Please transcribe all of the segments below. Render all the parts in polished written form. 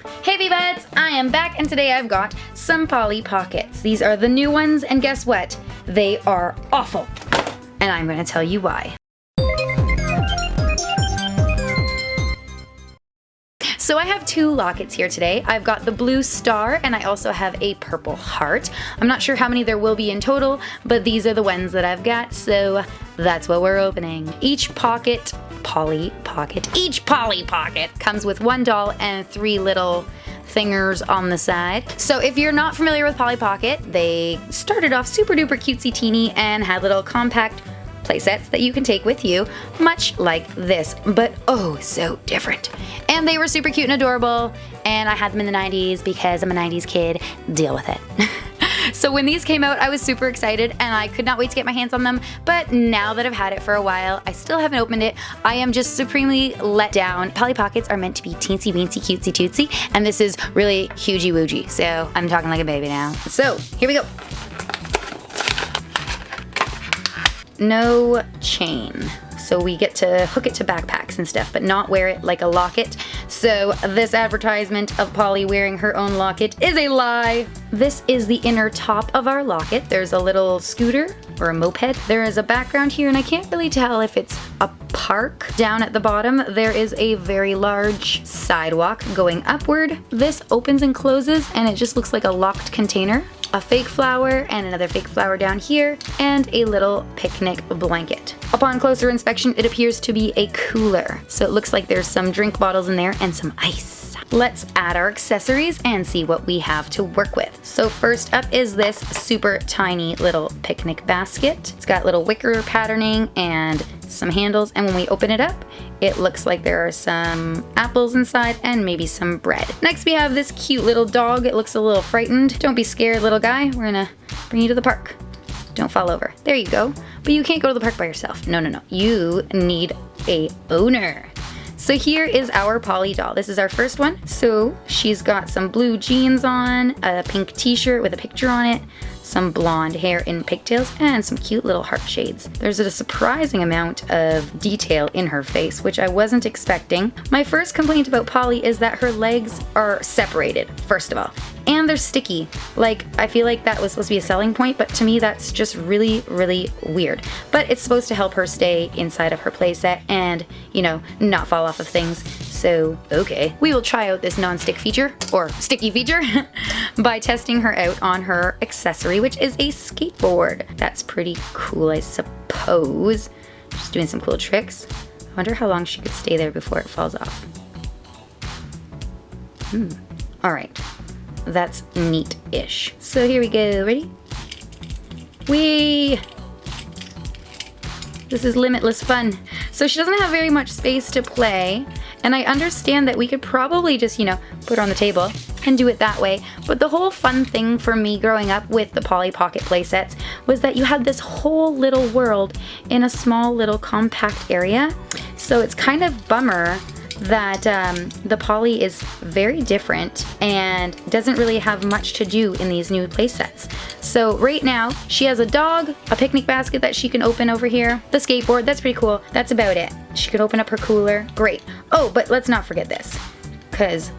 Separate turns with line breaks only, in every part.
Hey V-Buds, I am back and today I've got some Polly Pockets. These are the new ones and guess what? They are awful. And I'm going to tell you why. So I have two lockets here today. I've got the blue star and I also have a purple heart. I'm not sure how many there will be in total, but these are the ones that I've got, so that's what we're opening. Each Polly Pocket comes with one doll and three little thingers on the side. So if you're not familiar with Polly Pocket, they started off super duper cutesy teeny and had little compact play sets that you can take with you, much like this, but oh so different. And they were super cute and adorable, and I had them in the 90s because I'm a 90s kid. Deal with it. So when these came out, I was super excited and I could not wait to get my hands on them, but now that I've had it for a while, I still haven't opened it. I am just supremely let down. Polly Pockets are meant to be teensy weensy cutesy tootsie, and this is really hugie woogey, so I'm talking like a baby now. So here we go. No chain. So we get to hook it to backpacks and stuff, but not wear it like a locket. So this advertisement of Polly wearing her own locket is a lie. This is the inner top of our locket. There's a little scooter or a moped. There is a background here and I can't really tell if it's a park. Down at the bottom there is a very large sidewalk going upward. This opens and closes and it just looks like a locked container. A fake flower and another fake flower down here, and a little picnic blanket. Upon closer inspection, it appears to be a cooler. So it looks like there's some drink bottles in there and some ice. Let's add our accessories and see what we have to work with. So first up is this super tiny little picnic basket. It's got little wicker patterning and some handles, and when we open it up, it looks like there are some apples inside and maybe some bread. Next we have this cute little dog. It looks a little frightened. Don't be scared, little guy. We're gonna bring you to the park. Don't fall over. There you go. But you can't go to the park by yourself. No, no, no. You need a owner. So here is our Polly doll. This is our first one. So she's got some blue jeans on, a pink t-shirt with a picture on it, some blonde hair in pigtails, and some cute little heart shades. There's a surprising amount of detail in her face, which I wasn't expecting. My first complaint about Polly is that her legs are separated, first of all, and they're sticky. Like, I feel like that was supposed to be a selling point, but to me that's just really, really weird. But it's supposed to help her stay inside of her playset and, you know, not fall off of things. So, okay. We will try out this non-stick feature, or sticky feature, by testing her out on her accessory, which is a skateboard. That's pretty cool, I suppose. Just doing some cool tricks. I wonder how long she could stay there before it falls off. All right. That's neat-ish. So here we go. Ready? Whee! This is limitless fun. So she doesn't have very much space to play, and I understand that we could probably just, you know, put her on the table and do it that way. But the whole fun thing for me growing up with the Polly Pocket playsets was that you had this whole little world in a small little compact area. So it's kind of bummer that the Polly is very different and doesn't really have much to do in these new playsets. So right now she has a dog, a picnic basket that she can open over here, the skateboard, that's pretty cool. That's about it. She can open up her cooler, great. Oh, but let's not forget this, because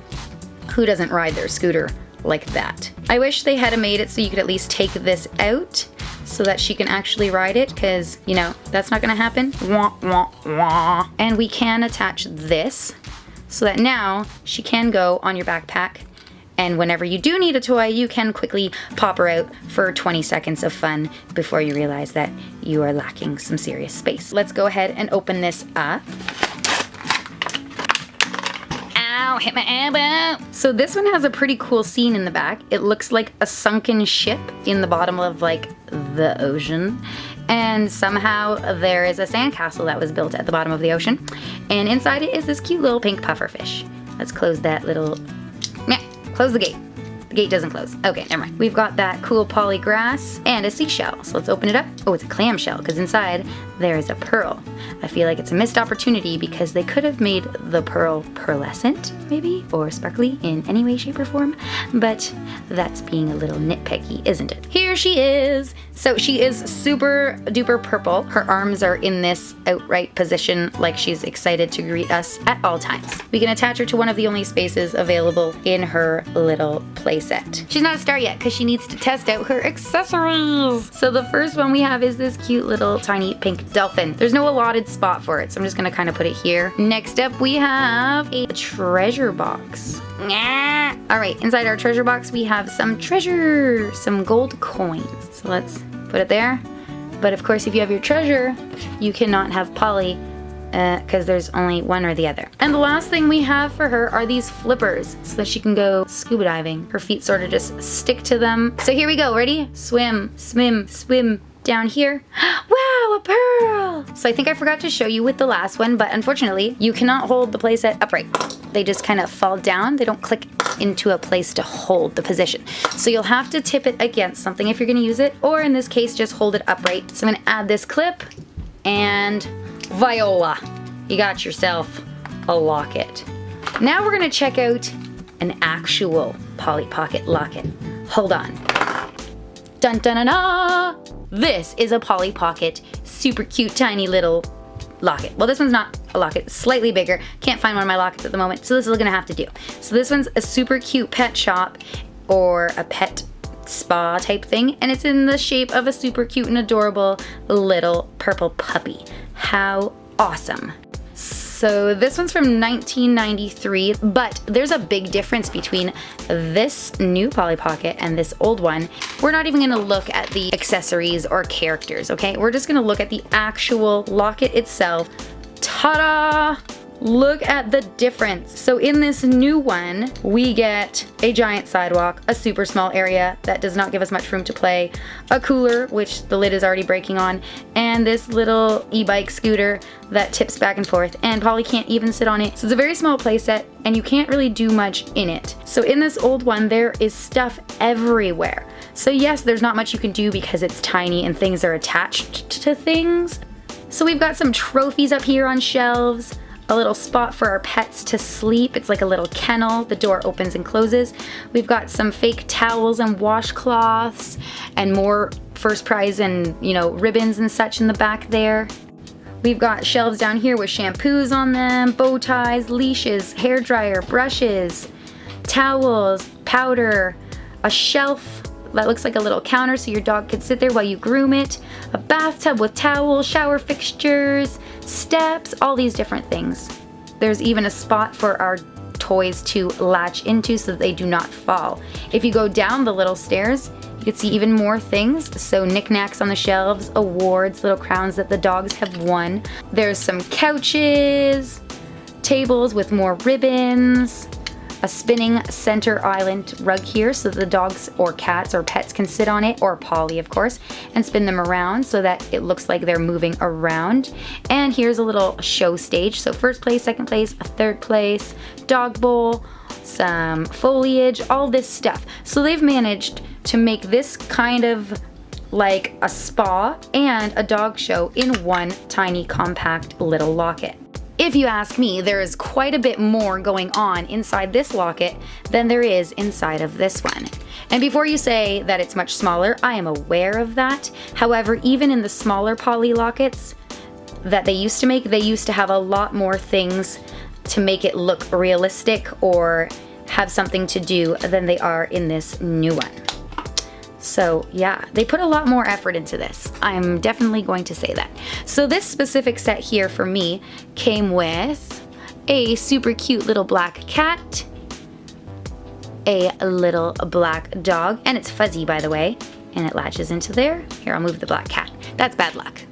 who doesn't ride their scooter like that? I wish they had made it so you could at least take this out so that she can actually ride it, because, you know, that's not gonna happen. Wah, wah, wah. And we can attach this so that now she can go on your backpack, and whenever you do need a toy, you can quickly pop her out for 20 seconds of fun before you realize that you are lacking some serious space. Let's go ahead and open this up. Ow, hit my elbow. So this one has a pretty cool scene in the back. It looks like a sunken ship in the bottom of like the ocean. And somehow there is a sandcastle that was built at the bottom of the ocean. And inside it is this cute little pink puffer fish. Let's close that little, close the gate. The gate doesn't close. Okay, never mind. We've got that cool poly grass and a seashell. So let's open it up. Oh, it's a clamshell because inside there is a pearl. I feel like it's a missed opportunity because they could have made the pearl pearlescent, maybe, or sparkly in any way, shape, or form, but that's being a little nitpicky, isn't it? Here she is. So she is super duper purple. Her arms are in this outright position like she's excited to greet us at all times. We can attach her to one of the only spaces available in her little playset. She's not a star yet because she needs to test out her accessories. So the first one we have is this cute little tiny pink dolphin. There's no allotted spot for it, so I'm just gonna kind of put it here. Next up we have a treasure box. All right, inside our treasure box we have some treasure, some gold coins. So let's put it there. But of course, if you have your treasure, you cannot have Polly because there's only one or the other. And the last thing we have for her are these flippers so that she can go scuba diving. Her feet sort of just stick to them. So here we go, ready? Swim, swim, swim. Down here. Wow, a pearl! So I think I forgot to show you with the last one, but unfortunately, you cannot hold the playset upright. They just kind of fall down. They don't click into a place to hold the position. So you'll have to tip it against something if you're gonna use it, or in this case, just hold it upright. So I'm gonna add this clip, and Viola, you got yourself a locket. Now we're gonna check out an actual Polly Pocket locket. Hold on. Dun dun dun dun! This is a Polly Pocket, super cute, tiny little locket. Well, this one's not a locket, it's slightly bigger. Can't find one of my lockets at the moment, so this is gonna have to do. So this one's a super cute pet shop or a pet spa type thing, and it's in the shape of a super cute and adorable little purple puppy. How awesome. So this one's from 1993, but there's a big difference between this new Polly Pocket and this old one. We're not even gonna look at the accessories or characters, okay? We're just gonna look at the actual locket itself. Ta-da! Look at the difference. So in this new one, we get a giant sidewalk, a super small area that does not give us much room to play, a cooler, which the lid is already breaking on, and this little e-bike scooter that tips back and forth, and Polly can't even sit on it. So it's a very small playset, and you can't really do much in it. So in this old one, there is stuff everywhere. So yes, there's not much you can do because it's tiny and things are attached to things. So we've got some trophies up here on shelves, a little spot for our pets to sleep. It's like a little kennel. The door opens and closes. We've got some fake towels and washcloths and more first prize and, you know, ribbons and such in the back there. We've got shelves down here with shampoos on them, bow ties, leashes, hair dryer, brushes, towels, powder, a shelf that looks like a little counter so your dog could sit there while you groom it, a bathtub with towels, shower fixtures, steps, all these different things. There's even a spot for our toys to latch into so that they do not fall. If you go down the little stairs, you can see even more things. So knickknacks on the shelves, awards, little crowns that the dogs have won. There's some couches, tables with more ribbons, a spinning center island rug here so that the dogs or cats or pets can sit on it, or Polly of course, and spin them around so that it looks like they're moving around. And here's a little show stage. So first place, second place, a third place, dog bowl, some foliage, all this stuff. So they've managed to make this kind of like a spa and a dog show in one tiny compact little locket. If you ask me, there is quite a bit more going on inside this locket than there is inside of this one. And before you say that it's much smaller, I am aware of that. However, even in the smaller Polly lockets that they used to make, they used to have a lot more things to make it look realistic or have something to do than they are in this new one. So yeah, they put a lot more effort into this. I'm definitely going to say that. So this specific set here for me came with a super cute little black cat, a little black dog, and it's fuzzy by the way, and it latches into there. Here, I'll move the black cat. That's bad luck.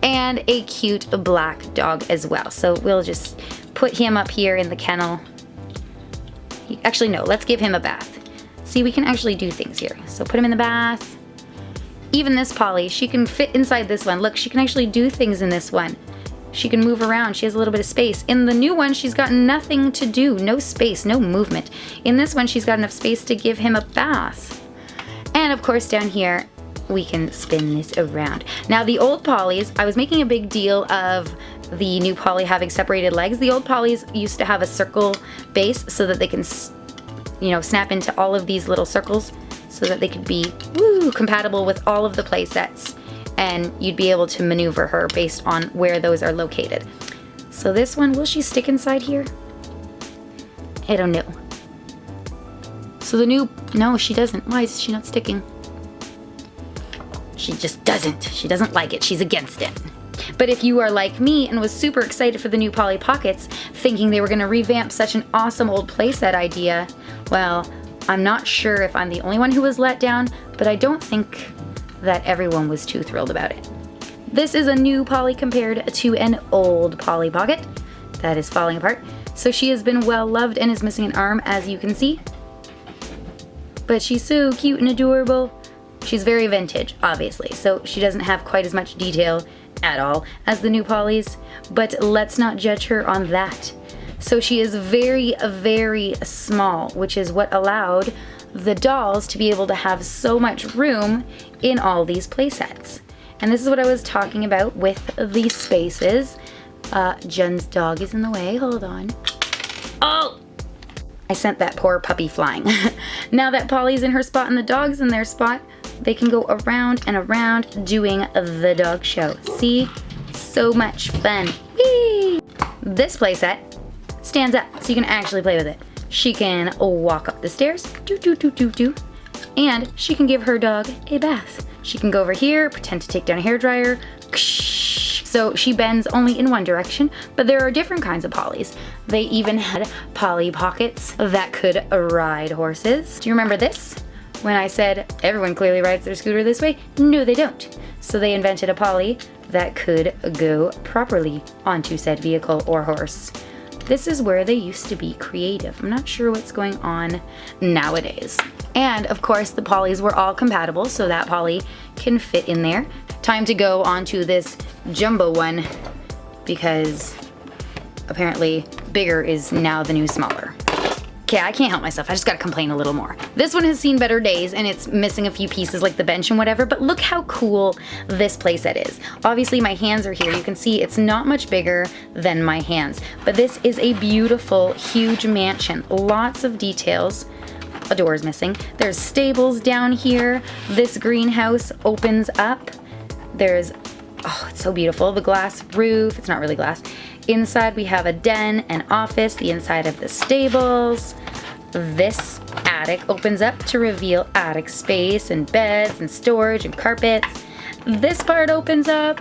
And a cute black dog as well. So we'll just put him up here in the kennel. Actually, no, let's give him a bath. See, we can actually do things here. So put him in the bath. Even this Polly, she can fit inside this one. Look, she can actually do things in this one. She can move around. She has a little bit of space. In the new one, she's got nothing to do. No space, no movement. In this one, she's got enough space to give him a bath. And of course, down here, we can spin this around. Now, the old Pollies, I was making a big deal of the new Polly having separated legs. The old Pollies used to have a circle base so that they can, you know, snap into all of these little circles so that they could be compatible with all of the play sets, and you'd be able to maneuver her based on where those are located. So this one, will she stick inside here? I don't know. So the new, no, she doesn't. Why is she not sticking? She just doesn't. She doesn't like it. She's against it. But if you are like me and was super excited for the new Polly Pockets, thinking they were going to revamp such an awesome old playset idea, well, I'm not sure if I'm the only one who was let down, but I don't think that everyone was too thrilled about it. This is a new Polly compared to an old Polly Pocket that is falling apart. So she has been well loved and is missing an arm, as you can see. But she's so cute and adorable. She's very vintage, obviously, so she doesn't have quite as much detail at all as the new Pollys, but let's not judge her on that. So she is very, very small, which is what allowed the dolls to be able to have so much room in all these play sets. And this is what I was talking about with the spaces. Jen's dog is in the way, hold on. Oh! I sent that poor puppy flying. Now that Polly's in her spot and the dog's in their spot, they can go around and around doing the dog show. See? So much fun. Whee! This playset stands up so you can actually play with it. She can walk up the stairs, and she can give her dog a bath. She can go over here, pretend to take down a hairdryer. So she bends only in one direction, but there are different kinds of Pollys. They even had Polly Pockets that could ride horses. Do you remember this? When I said everyone clearly rides their scooter this way? No, they don't. So they invented a Polly that could go properly onto said vehicle or horse. This is where they used to be creative. I'm not sure what's going on nowadays. And of course the Pollys were all compatible, so that Polly can fit in there. Time to go onto this jumbo one because apparently bigger is now the new smaller. Okay, I can't help myself. I just gotta complain a little more. This one has seen better days and it's missing a few pieces like the bench and whatever, but look how cool this playset is. Obviously my hands are here. You can see it's not much bigger than my hands, but this is a beautiful, huge mansion. Lots of details. A door is missing. There's stables down here. This greenhouse opens up. There's, oh, it's so beautiful. The glass roof, it's not really glass. Inside we have a den, an office, the inside of the stables. This attic opens up to reveal attic space and beds and storage and carpets. This part opens up.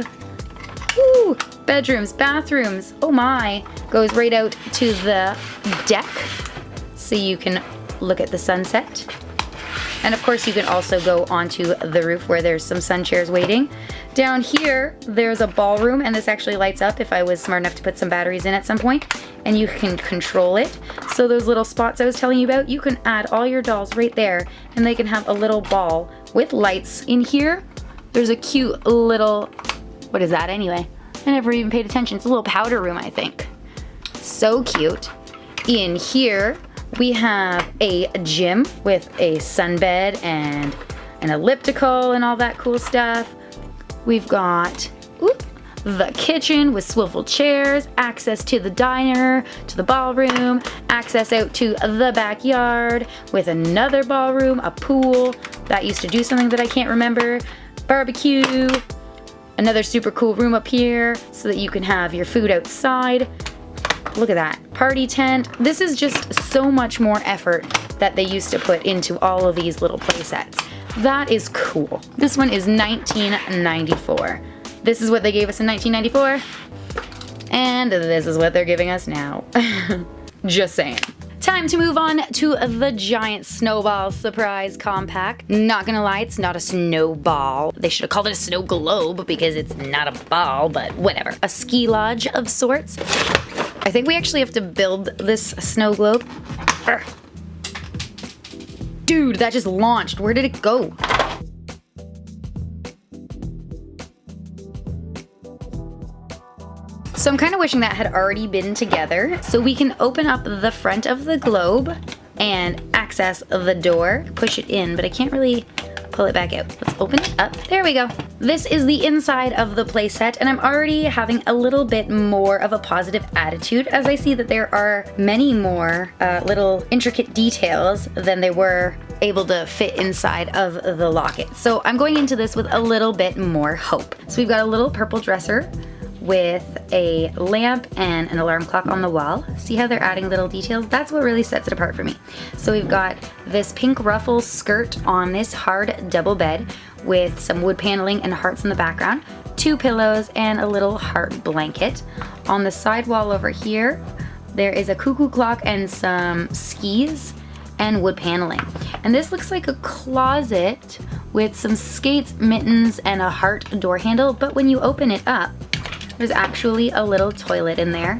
Woo! Bedrooms, bathrooms, oh my. Goes right out to the deck so you can look at the sunset. And of course you can also go onto the roof where there's some sun chairs waiting. Down here, there's a ballroom, and this actually lights up if I was smart enough to put some batteries in at some point, and you can control it. So those little spots I was telling you about, you can add all your dolls right there, and they can have a little ball with lights. In here, there's a cute little, what is that anyway? I never even paid attention. It's a little powder room, I think. So cute. In here, we have a gym with a sunbed and an elliptical and all that cool stuff. We've got the kitchen with swivel chairs, access to the diner, to the ballroom, access out to the backyard with another ballroom, a pool that used to do something that I can't remember, barbecue, another super cool room up here so that you can have your food outside. Look at that. Party tent. This is just so much more effort that they used to put into all of these little play sets. That is cool. This one is 1994. This is what they gave us in 1994. And this is what they're giving us now. Just saying. Time to move on to the giant snowball surprise compact. Not gonna lie, it's not a snowball. They should have called it a snow globe because it's not a ball, but whatever. A ski lodge of sorts. I think we actually have to build this snow globe. Urgh. Dude, that just launched. Where did it go? So I'm kind of wishing that had already been together. So we can open up the front of the globe and access the door, push it in, but I can't really pull it back out. Let's open it up. There we go. This is the inside of the playset, and I'm already having a little bit more of a positive attitude as I see that there are many more little intricate details than they were able to fit inside of the locket. So I'm going into this with a little bit more hope. So we've got a little purple dresser with a lamp and an alarm clock on the wall. See how they're adding little details? That's what really sets it apart for me. So we've got this pink ruffle skirt on this hard double bed with some wood paneling and hearts in the background, 2 pillows, and a little heart blanket. On the side wall over here, there is a cuckoo clock and some skis and wood paneling. And this looks like a closet with some skates, mittens, and a heart door handle, but when you open it up, there's actually a little toilet in there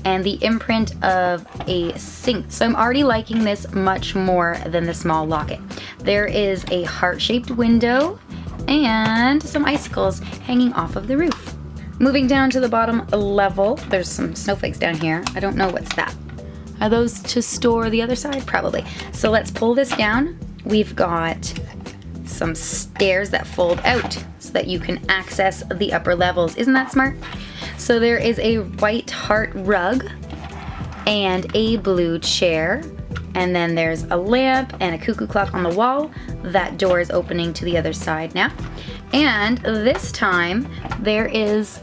and the imprint of a sink. So I'm already liking this much more than the small locket. There is a heart-shaped window and some icicles hanging off of the roof. Moving down to the bottom level, there's some snowflakes down here. I don't know what's that. Are those to store the other side? Probably. So let's pull this down. We've got some stairs that fold out so that you can access the upper levels. Isn't that smart? So there is a white heart rug and a blue chair, and then there's a lamp and a cuckoo clock on the wall. That door is opening to the other side now. And this time there is,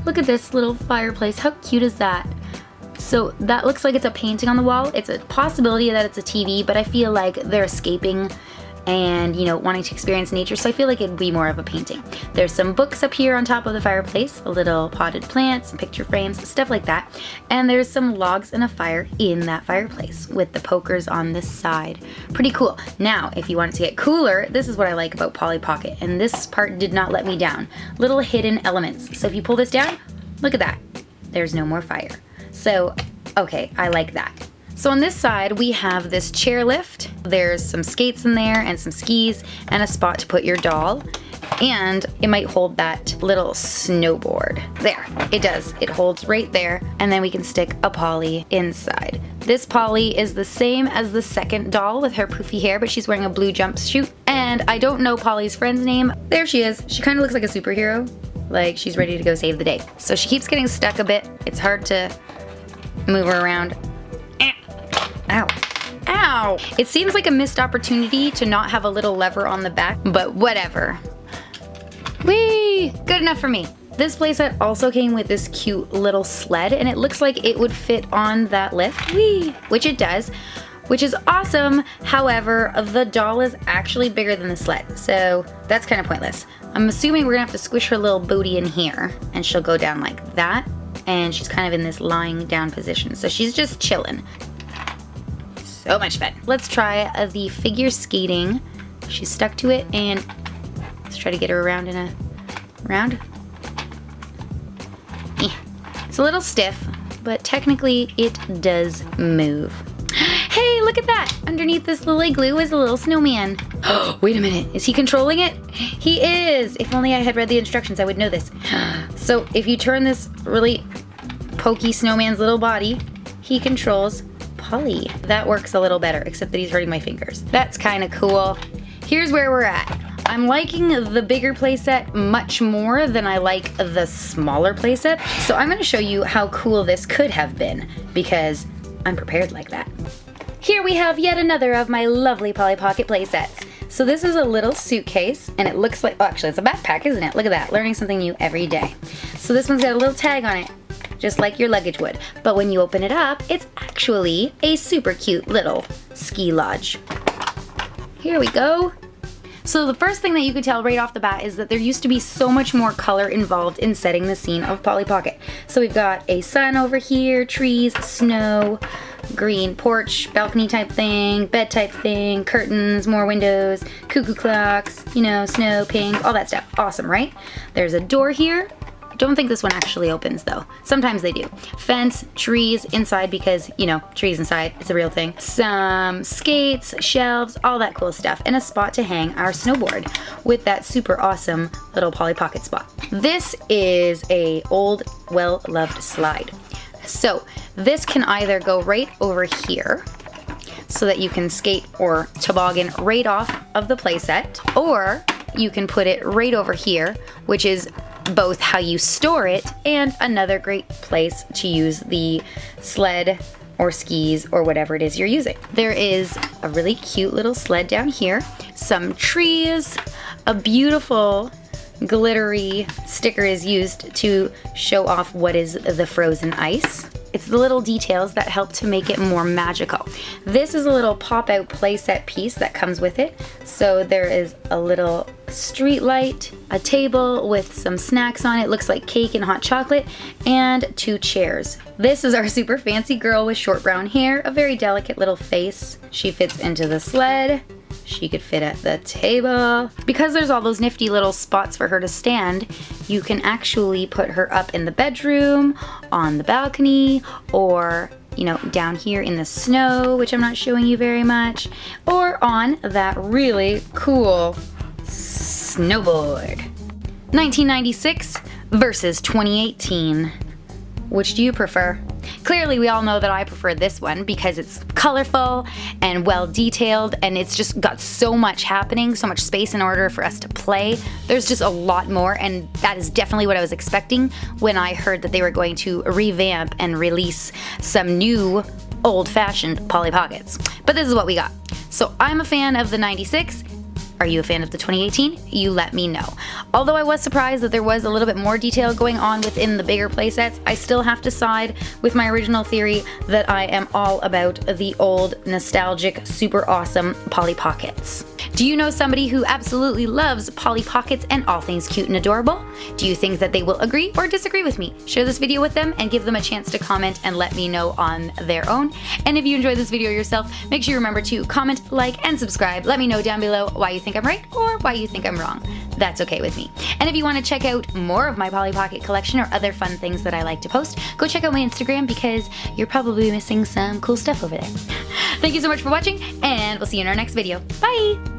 look at this little fireplace. How cute is that? So that looks like it's a painting on the wall. It's a possibility that it's a TV, but I feel like they're escaping and, you know, wanting to experience nature, so I feel like it'd be more of a painting. There's some books up here on top of the fireplace, a little potted plants, some picture frames, stuff like that. And there's some logs and a fire in that fireplace with the pokers on this side. Pretty cool. Now, if you want it to get cooler, this is what I like about Polly Pocket, and this part did not let me down. Little hidden elements. So if you pull this down, look at that. There's no more fire. So, okay, I like that. So on this side, we have this chairlift. There's some skates in there and some skis and a spot to put your doll. And it might hold that little snowboard. There, it does. It holds right there. And then we can stick a Polly inside. This Polly is the same as the second doll with her poofy hair, but she's wearing a blue jumpsuit. And I don't know Polly's friend's name. There she is. She kind of looks like a superhero. Like she's ready to go save the day. So she keeps getting stuck a bit. It's hard to move her around. Ow. Ow! It seems like a missed opportunity to not have a little lever on the back, but whatever. Whee! Good enough for me. This playset also came with this cute little sled, and it looks like it would fit on that lift. Whee! Which it does, which is awesome. However, the doll is actually bigger than the sled, so that's kind of pointless. I'm assuming we're gonna have to squish her little booty in here, and she'll go down like that, and she's kind of in this lying down position, so she's just chilling. So much fun. Let's try the figure skating. She's stuck to it, and let's try to get her around in a round. It's a little stiff, but technically it does move. Hey, look at that! Underneath this little igloo is a little snowman. Wait a minute, is he controlling it? He is! If only I had read the instructions, I would know this. So if you turn this really pokey snowman's little body, he controls Polly. That works a little better, except that he's hurting my fingers. That's kind of cool. Here's where we're at. I'm liking the bigger playset much more than I like the smaller playset. So I'm going to show you how cool this could have been, because I'm prepared like that. Here we have yet another of my lovely Polly Pocket playsets. So this is a little suitcase, and it looks like, oh, actually it's a backpack, isn't it? Look at that, learning something new every day. So this one's got a little tag on it, just like your luggage would. But when you open it up, it's actually a super cute little ski lodge. Here we go. So the first thing that you could tell right off the bat is that there used to be so much more color involved in setting the scene of Polly Pocket. So we've got a sun over here, trees, snow, green porch, balcony type thing, bed type thing, curtains, more windows, cuckoo clocks, you know, snow, pink, all that stuff. Awesome, right? There's a door here. Don't think this one actually opens though. Sometimes they do. Fence, trees inside because, you know, trees inside, it's a real thing. Some skates, shelves, all that cool stuff, and a spot to hang our snowboard with that super awesome little Polly Pocket spot. This is a old, well-loved slide. So this can either go right over here so that you can skate or toboggan right off of the playset, or you can put it right over here, which is both how you store it and another great place to use the sled or skis or whatever it is you're using. There is a really cute little sled down here, some trees, a beautiful glittery sticker is used to show off what is the frozen ice. It's the little details that help to make it more magical. This is a little pop-out playset piece that comes with it. So there is a little street light, a table with some snacks on it, looks like cake and hot chocolate, and 2 chairs. This is our super fancy girl with short brown hair, a very delicate little face. She fits into the sled. She could fit at the table. Because there's all those nifty little spots for her to stand, you can actually put her up in the bedroom, on the balcony, or, you know, down here in the snow, which I'm not showing you very much, or on that really cool snowboard. 1996 versus 2018. Which do you prefer? Clearly, we all know that I prefer this one because it's colorful and well detailed, and it's just got so much happening, so much space in order for us to play. There's just a lot more, and that is definitely what I was expecting when I heard that they were going to revamp and release some new old-fashioned Polly Pockets. But this is what we got. So I'm a fan of the 96. Are you a fan of the 2018? You let me know. Although I was surprised that there was a little bit more detail going on within the bigger playsets, I still have to side with my original theory that I am all about the old, nostalgic, super awesome Polly Pockets. Do you know somebody who absolutely loves Polly Pockets and all things cute and adorable? Do you think that they will agree or disagree with me? Share this video with them and give them a chance to comment and let me know on their own. And if you enjoyed this video yourself, make sure you remember to comment, like, and subscribe. Let me know down below why you think I'm right or why you think I'm wrong. That's okay with me. And if you want to check out more of my Polly Pocket collection or other fun things that I like to post, go check out my Instagram because you're probably missing some cool stuff over there. Thank you so much for watching, and we'll see you in our next video. Bye!